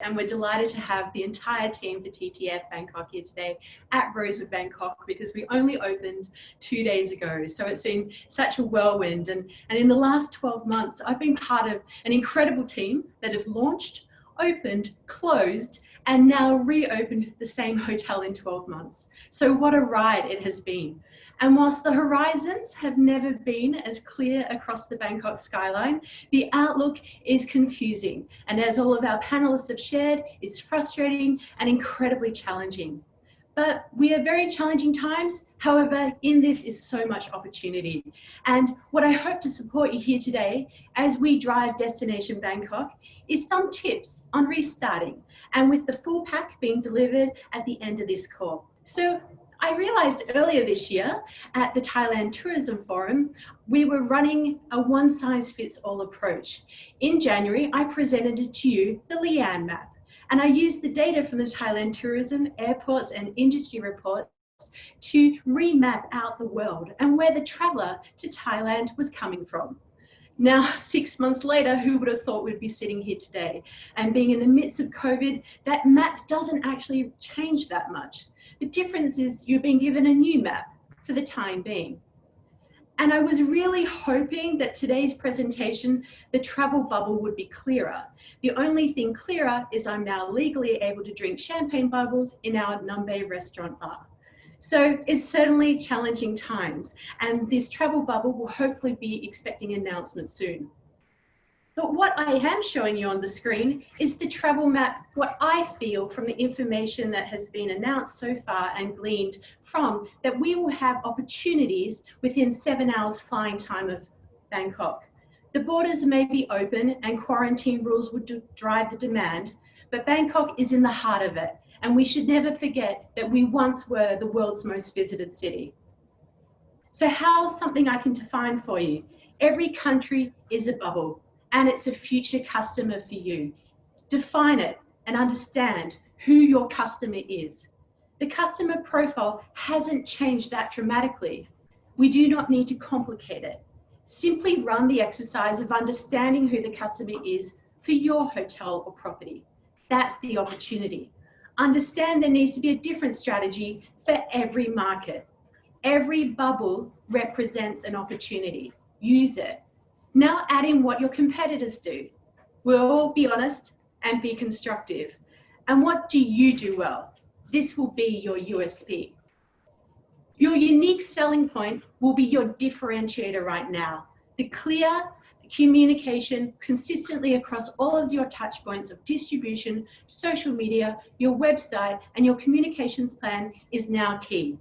And we're delighted to have the entire team for TTF Bangkok here today at Rosewood Bangkok, because we only opened 2 days ago. So it's been such a whirlwind. And in the last 12 months, I've been part of an incredible team that have launched, opened, closed, and now reopened the same hotel in 12 months. So what a ride it has been. And whilst the horizons have never been as clear across the Bangkok skyline, the outlook is confusing. And as all of our panelists have shared, it's frustrating and incredibly challenging. But we are very challenging times. However, in this is so much opportunity. And what I hope to support you here today as we drive Destination Bangkok is some tips on restarting, and with the full pack being delivered at the end of this call. So I realized earlier this year at the Thailand Tourism Forum, we were running a one-size-fits-all approach. In January, I presented to you the Leanne map, and I used the data from the Thailand Tourism, Airports and Industry reports to remap out the world and where the traveller to Thailand was coming from. Now, 6 months later, who would have thought we'd be sitting here today? And being in the midst of COVID, that map doesn't actually change that much. The difference is you're being given a new map for the time being. And I was really hoping that today's presentation, the travel bubble would be clearer. The only thing clearer is I'm now legally able to drink champagne bubbles in our Nambe restaurant bar. So it's certainly challenging times, and this travel bubble will hopefully be expecting announcements soon. But what I am showing you on the screen is the travel map, what I feel from the information that has been announced so far and gleaned from, that we will have opportunities within 7 hours flying time of Bangkok. The borders may be open and quarantine rules would drive the demand, but Bangkok is in the heart of it. And we should never forget that we once were the world's most visited city. So how's something I can define for you? Every country is a bubble, and it's a future customer for you. Define it and understand who your customer is. The customer profile hasn't changed that dramatically. We do not need to complicate it. Simply run the exercise of understanding who the customer is for your hotel or property. That's the opportunity. Understand there needs to be a different strategy for every market. Every bubble represents an opportunity. Use it. Now add in what your competitors do. We'll all be honest and be constructive. And what do you do well? This will be your USP. Your unique selling point will be your differentiator right now. The clear communication consistently across all of your touch points of distribution, social media, your website, and your communications plan is now key.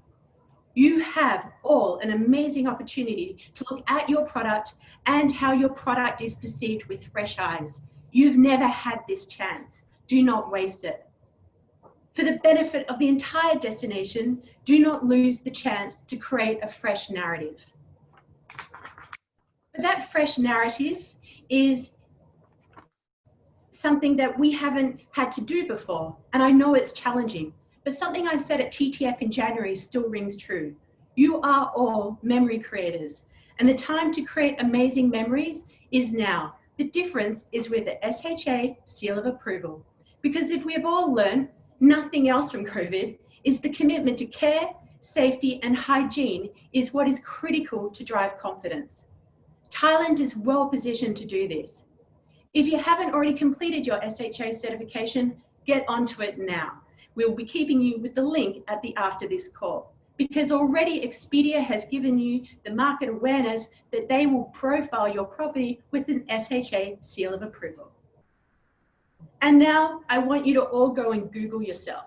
You have all an amazing opportunity to look at your product and how your product is perceived with fresh eyes. You've never had this chance. Do not waste it. For the benefit of the entire destination, do not lose the chance to create a fresh narrative. But that fresh narrative is something that we haven't had to do before. And I know it's challenging, but something I said at TTF in January still rings true. You are all memory creators, and the time to create amazing memories is now. The difference is with the SHA seal of approval. Because if we have all learned nothing else from COVID, is the commitment to care, safety, and hygiene is what is critical to drive confidence. Thailand is well positioned to do this. If you haven't already completed your SHA certification, get onto it now. We'll be keeping you with the link after this call, because already Expedia has given you the market awareness that they will profile your property with an SHA seal of approval. And now I want you to all go and Google yourself.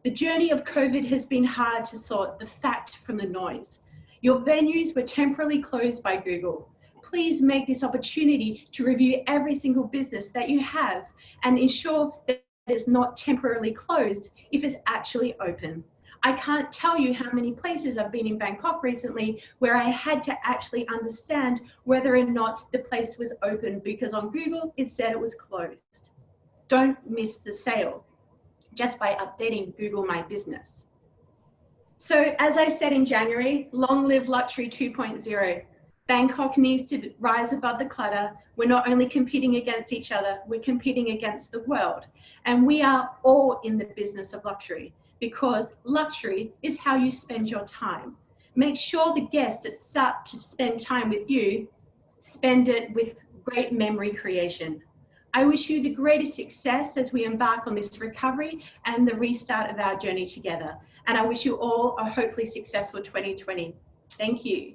The journey of COVID has been hard to sort the fact from the noise. Your venues were temporarily closed by Google. Please make this opportunity to review every single business that you have and ensure that it's not temporarily closed if it's actually open. I can't tell you how many places I've been in Bangkok recently where I had to actually understand whether or not the place was open, because on Google it said it was closed. Don't miss the sale just by updating Google My Business. So as I said in January, long live Luxury 2.0. Bangkok needs to rise above the clutter. We're not only competing against each other, we're competing against the world. And we are all in the business of luxury, because luxury is how you spend your time. Make sure the guests that start to spend time with you spend it with great memory creation. I wish you the greatest success as we embark on this recovery and the restart of our journey together. And I wish you all a hopefully successful 2020. Thank you.